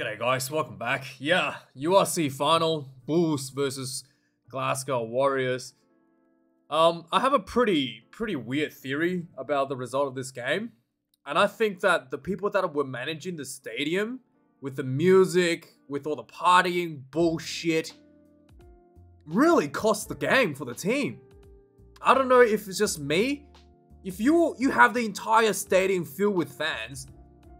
G'day guys, welcome back. Yeah, URC final, Bulls versus Glasgow Warriors. I have a pretty weird theory about the result of this game. And I think that the people that were managing the stadium, with the music, with all the partying bullshit, really cost the game for the team. I don't know if it's just me. If you have the entire stadium filled with fans,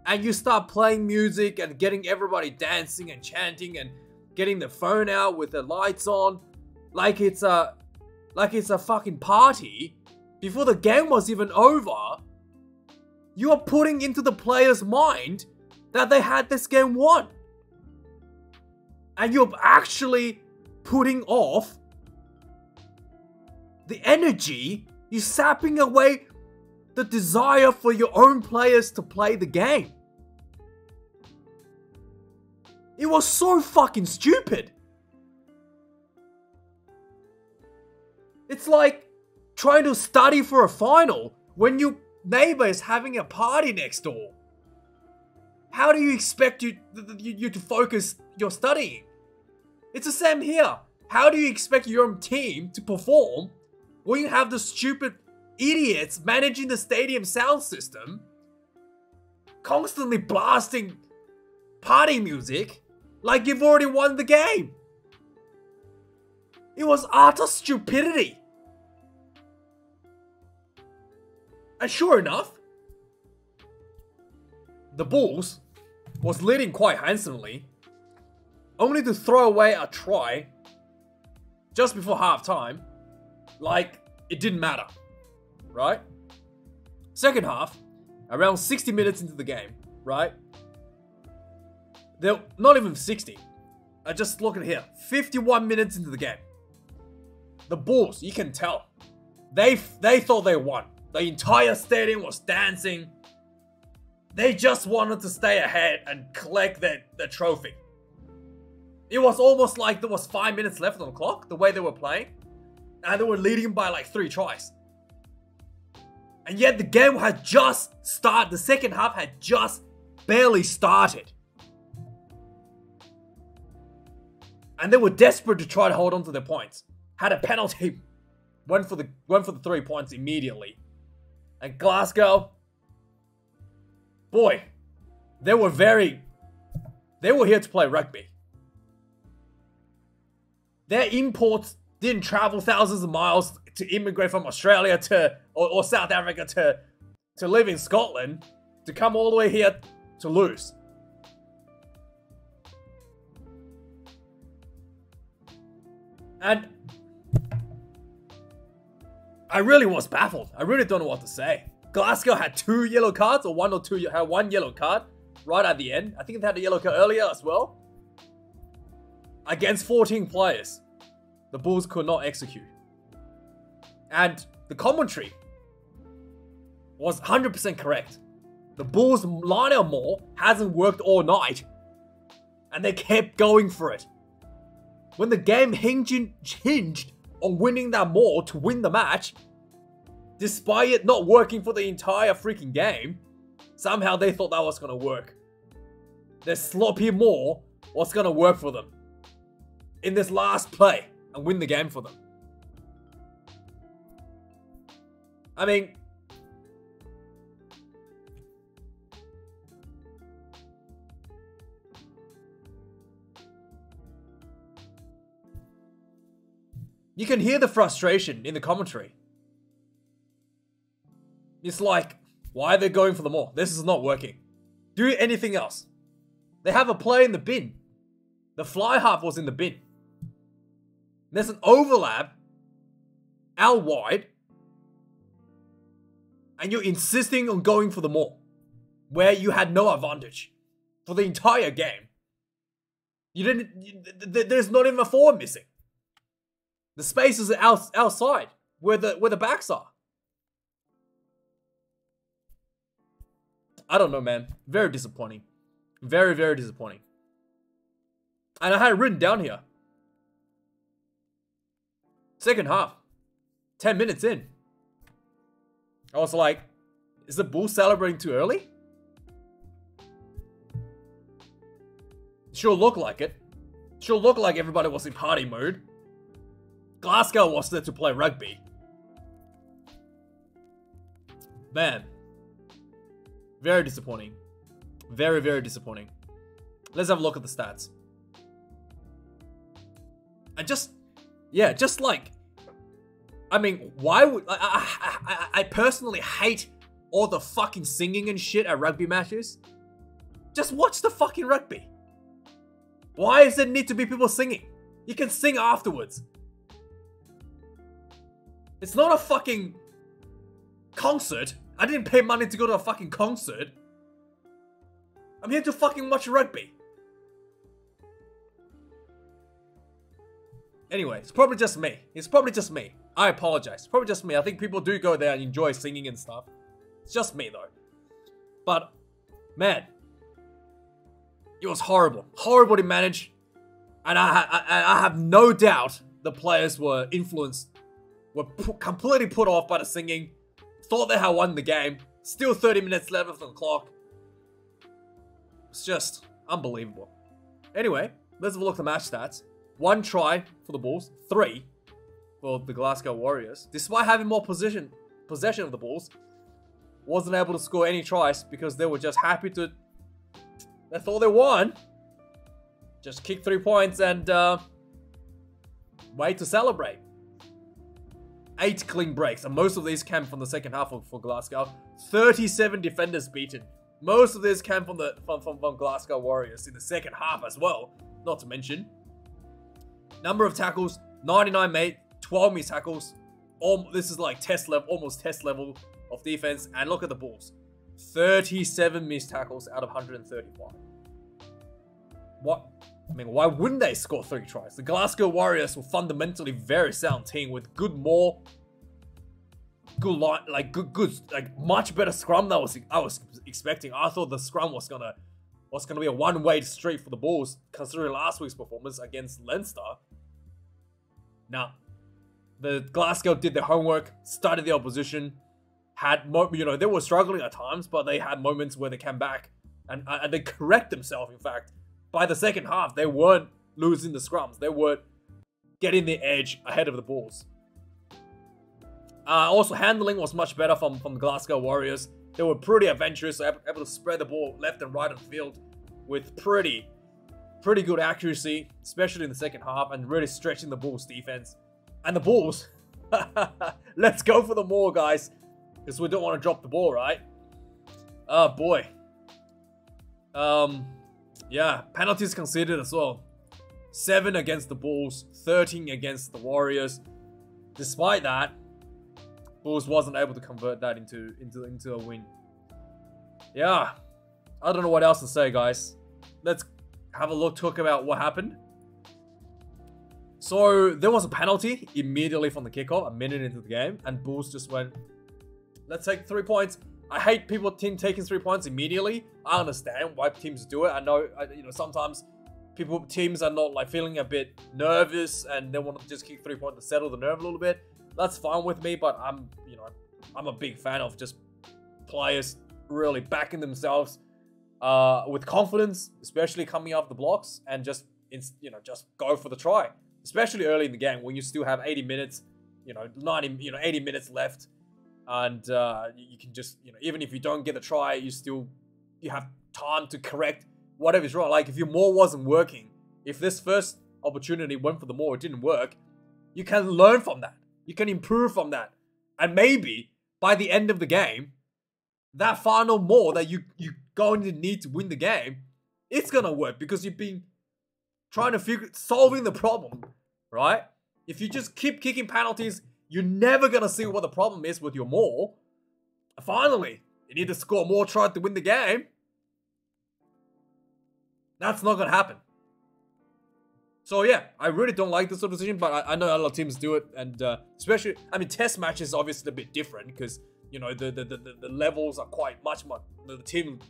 and you start playing music and getting everybody dancing and chanting and getting the phone out with the lights on, like it's a fucking party, before the game was even over, you are putting into the player's mind that they had this game won. And you're actually putting off the energy, you're sapping away the desire for your own players to play the game. It was so fucking stupid. It's like trying to study for a final when your neighbor is having a party next door. How do you expect you to focus your studying? It's the same here. How do you expect your own team to perform when you have the stupid idiots managing the stadium sound system, constantly blasting party music like you've already won the game? It was utter stupidity. And sure enough, the Bulls was leading quite handsomely, only to throw away a try just before halftime, like it didn't matter. Right? Second half, around 60 minutes into the game, right? They're not even 60. I just look at here. 51 minutes into the game. The Bulls, you can tell. They thought they won. The entire stadium was dancing. They just wanted to stay ahead and collect their trophy. It was almost like there was 5 minutes left on the clock, the way they were playing. And they were leading by like 3 tries. And yet the game had just started. The second half had just barely started. And they were desperate to try to hold on to their points. Had a penalty. Went for the 3 points immediately. And Glasgow, boy, they were here to play rugby. Their imports didn't travel thousands of miles to immigrate from Australia or South Africa to live in Scotland, to come all the way here to lose. And I really was baffled. I really don't know what to say. Glasgow had 2 yellow cards, or had 1 yellow card right at the end. I think they had a yellow card earlier as well. Against 14 players. The Bulls could not execute. And the commentary was 100% correct. The Bulls' line-out maul hasn't worked all night. And they kept going for it. When the game hinged on winning that maul to win the match, despite it not working for the entire freaking game, somehow they thought that was going to work. Their sloppy maul was going to work for them in this last play and win the game for them. I mean, you can hear the frustration in the commentary. It's like, why are they going for the maul? This is not working. Do anything else. They have a play in the bin. The fly half was in the bin. There's an overlap out wide, and you're insisting on going for the maul, where you had no advantage for the entire game. There's not even a forward missing. The space is outside where the backs are. I don't know, man. Very disappointing. Very, very disappointing. And I had it written down here. Second half. 10 minutes in. I was like, is the Bulls celebrating too early? Sure looked like it. Sure looked like everybody was in party mode. Glasgow was there to play rugby. Man. Very disappointing. Very, very disappointing. Let's have a look at the stats. And just like, I mean, why would I personally hate all the fucking singing and shit at rugby matches. Just watch the fucking rugby. Why does there need to be people singing? You can sing afterwards. It's not a fucking concert. I didn't pay money to go to a fucking concert. I'm here to fucking watch rugby. Anyway, it's probably just me. It's probably just me. I apologize. It's probably just me. I think people do go there and enjoy singing and stuff. It's just me though. But, man. It was horrible. Horrible to manage. And I have no doubt the players were influenced. Were completely put off by the singing. Thought they had won the game. Still 30 minutes left on the clock. It's just unbelievable. Anyway, let's have a look at the match stats. 1 try for the Bulls. 3 for the Glasgow Warriors. Despite having more possession of the Bulls, wasn't able to score any tries because they were just happy to... They thought they won. Just kick 3 points and wait to celebrate. 8 clean breaks, and most of these came from the second half for Glasgow. 37 defenders beaten. Most of this came from Glasgow Warriors in the second half as well. Not to mention, number of tackles, 99 made, 12 missed tackles. This is like test level, almost test level of defense. And look at the Bulls. 37 missed tackles out of 135. What? I mean, why wouldn't they score 3 tries? The Glasgow Warriors were fundamentally very sound team with good line, like much better scrum than I was expecting. I thought the scrum was gonna be a one-way street for the Bulls, considering last week's performance against Leinster. Now, the Glasgow did their homework, studied the opposition. They were struggling at times, but they had moments where they came back and they correct themselves. In fact, by the second half, they weren't losing the scrums. They were getting the edge ahead of the Bulls. Also, handling was much better from the Glasgow Warriors. They were pretty adventurous, able to spread the ball left and right on the field with pretty good accuracy, especially in the second half, and really stretching the Bulls' defense. And the Bulls, let's go for the more, guys. Because we don't want to drop the ball, right? Oh, boy. Yeah, penalties conceded as well. 7 against the Bulls, 13 against the Warriors. Despite that, Bulls wasn't able to convert that into a win. Yeah, I don't know what else to say, guys. Let's have a talk about what happened. So, there was a penalty immediately from the kickoff, a minute into the game, and Bulls just went... Let's take 3 points. I hate team taking 3 points immediately. I understand why teams do it. I know, sometimes teams are not like feeling a bit nervous and they want to just kick 3 points to settle the nerve a little bit. That's fine with me, but I'm a big fan of just players really backing themselves with confidence, especially coming off the blocks and just go for the try, especially early in the game when you still have 80 minutes, 80 minutes left. And you can just, even if you don't get the try, you have time to correct whatever's wrong. Like if your more wasn't working, if this first opportunity went for the more, it didn't work, you can learn from that. You can improve from that. And maybe by the end of the game, that final more that you're going to need to win the game, it's going to work because you've been trying to solving the problem, right? If you just keep kicking penalties, you're never going to see what the problem is with your more. Finally, you need to score more tries to win the game. That's not going to happen. So yeah, I really don't like this sort of decision, but I know a lot of teams do it. And especially, test matches is obviously a bit different because, the levels are quite much, the team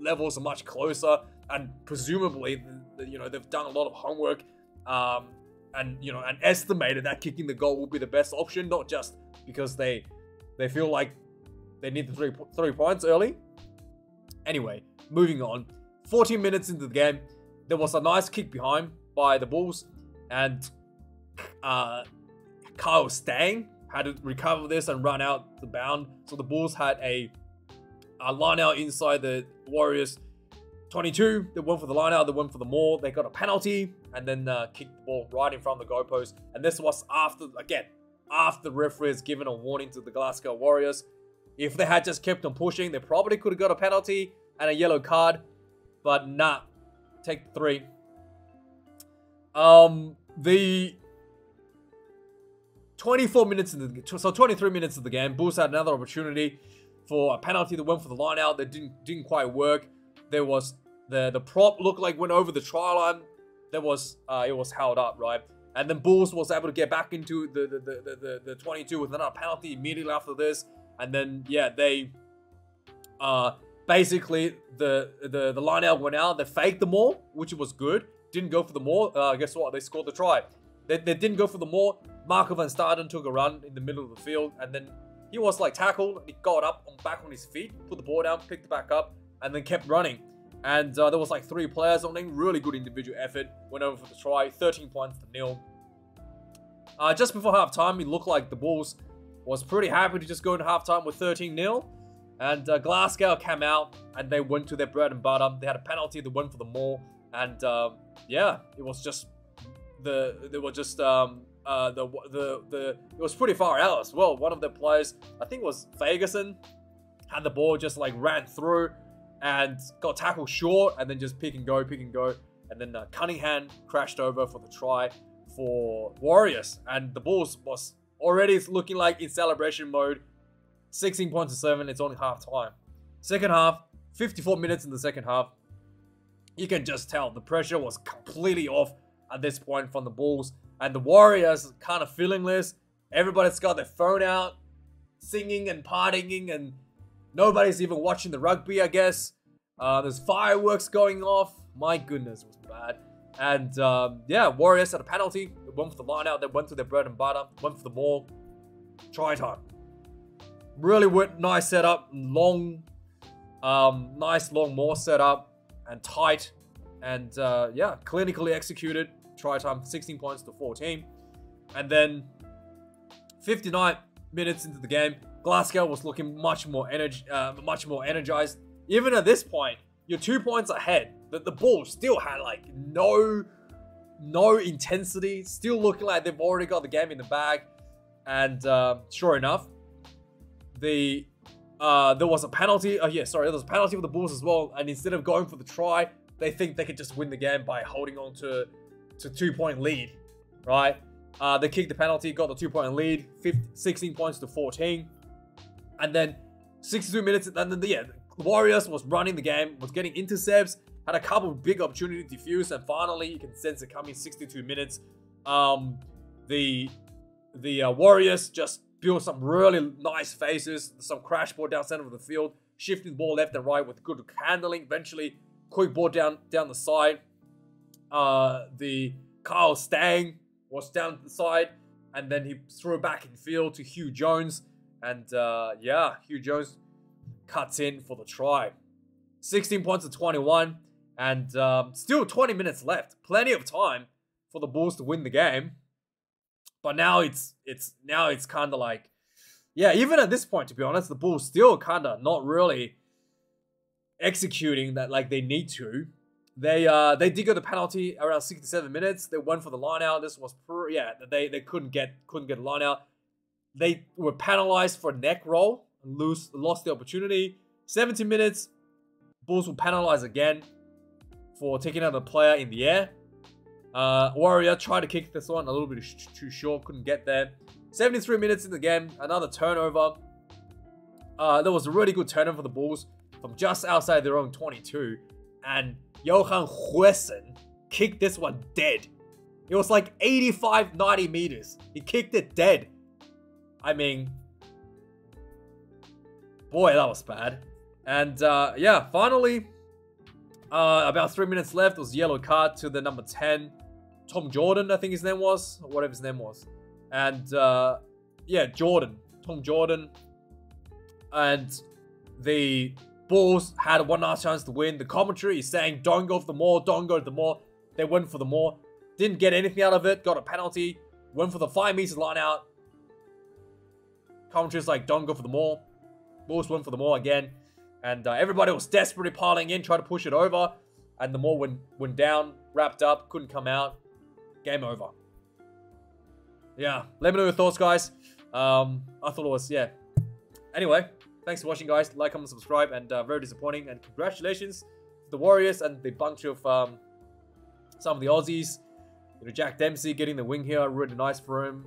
levels are much closer. And presumably, they've done a lot of homework. And estimated that kicking the goal will be the best option, not just because they feel like they need the 3 points early. Anyway, moving on. 14 minutes into the game, there was a nice kick behind by the Bulls, and Kyle Stang had to recover this and run out the bound. So the Bulls had a line out inside the Warriors 22. They went for the line out, they went for the maul. They got a penalty and then kicked the ball right in front of the goalpost. And this was after the referee has given a warning to the Glasgow Warriors. If they had just kept on pushing, they probably could have got a penalty and a yellow card. But nah, take 3. The 23 minutes of the game, Bulls had another opportunity for a penalty that went for the line out. That didn't quite work. There was the prop looked like went over the try line. There was it was held up, right? And then Bulls was able to get back into the 22 with another penalty immediately after this. And then yeah, they basically the line out went out. They faked the maul, which was good. Didn't go for the maul. Guess what? They scored the try. They didn't go for the maul. Marco van Staden took a run in the middle of the field, and then he was like tackled. He got up back on his feet, put the ball down, picked it back up, and then kept running. And there was like 3 players on it. Really good individual effort. Went over for the try. 13 points to 0. Just before halftime, it looked like the Bulls was pretty happy to just go into halftime with 13-0. And Glasgow came out and they went to their bread and butter. They had a penalty. They went for the maul. And yeah, it was just it was pretty far out as well. One of the players, I think it was Ferguson, had the ball, just like ran through and got tackled short, and then just pick and go. And then Cunningham crashed over for the try for Warriors. And the Bulls was already looking like in celebration mode. 16 points to 7. It's only half time. Second half, 54 minutes in the second half. You can just tell the pressure was completely off at this point from the Bulls. And the Warriors kind of feeling this. Everybody's got their phone out, singing and partying, and nobody's even watching the rugby, I guess. There's fireworks going off. My goodness, it was bad. And yeah, Warriors had a penalty. They went for the line out. They went to their bread and butter. Went for the maul. Try time. Really nice setup. Long, nice long maul setup. And tight. And yeah, clinically executed. Try time, 16 points to 14. And then 59 minutes into the game, Glasgow was looking much more energized. Even at this point, you're 2 points ahead. The Bulls still had like no intensity, still looking like they've already got the game in the bag. And sure enough, there was a penalty. Oh yeah, sorry, there was a penalty for the Bulls as well. And instead of going for the try, they think they could just win the game by holding on to 2-point lead, right? They kicked the penalty, got the 2-point lead, 16 points to 14. And then 62 minutes, and then yeah, the Warriors was running the game, was getting intercepts, had a couple of big opportunities to defuse, and finally, you can sense it coming 62 minutes. The Warriors just built some really nice faces, some crash ball down center of the field, shifting the ball left and right with good handling. Eventually, quick ball down the side. The Kyle Stang was down the side, and then he threw it back in field to Hugh Jones. And yeah, Hugh Jones cuts in for the try. 16 points to 21, and still 20 minutes left. Plenty of time for the Bulls to win the game. But now it's kind of like, yeah, even at this point, to be honest, the Bulls still kind of not really executing that like they need to. They did get the penalty around 67 minutes. They went for the line out. This was they couldn't get a line out. They were penalized for a neck roll and lost the opportunity. 70 minutes, Bulls were penalized again for taking out the player in the air. Warrior tried to kick this one a little bit too short, couldn't get there. 73 minutes in the game, another turnover. There was a really good turnover for the Bulls from just outside their own 22, and Johan Huessen kicked this one dead. It was like 85, 90 meters. He kicked it dead. I mean, boy, that was bad. And yeah, finally, about 3 minutes left. It was yellow card to the number 10, Tom Jordan, I think his name was, or whatever his name was. And yeah, Tom Jordan. And the Bulls had one last chance to win. The commentary is saying, don't go for the maul, don't go to the maul. They went for the maul. Didn't get anything out of it. Got a penalty. Went for the 5 meters line out. Commentary's like, don't go for the maul. Bulls went for the maul again. And everybody was desperately piling in, trying to push it over. And the maul went down, wrapped up, couldn't come out. Game over. Yeah, let me know your thoughts, guys. I thought it was, yeah. Anyway, thanks for watching, guys. Like, comment, subscribe, and very disappointing. And congratulations to the Warriors and the bunch of some of the Aussies. You know, Jack Dempsey getting the wing here, really nice for him.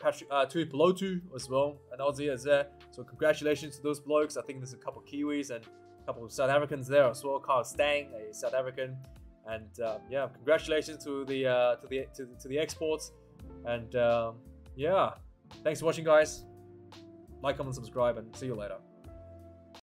Patrick Tuipulotu as well, an Aussie is there. So congratulations to those blokes. I think there's a couple of Kiwis and a couple of South Africans there as well. Carl Stang, a South African, and yeah, congratulations to the exports. And yeah, thanks for watching, guys. Like, comment, subscribe, and see you later.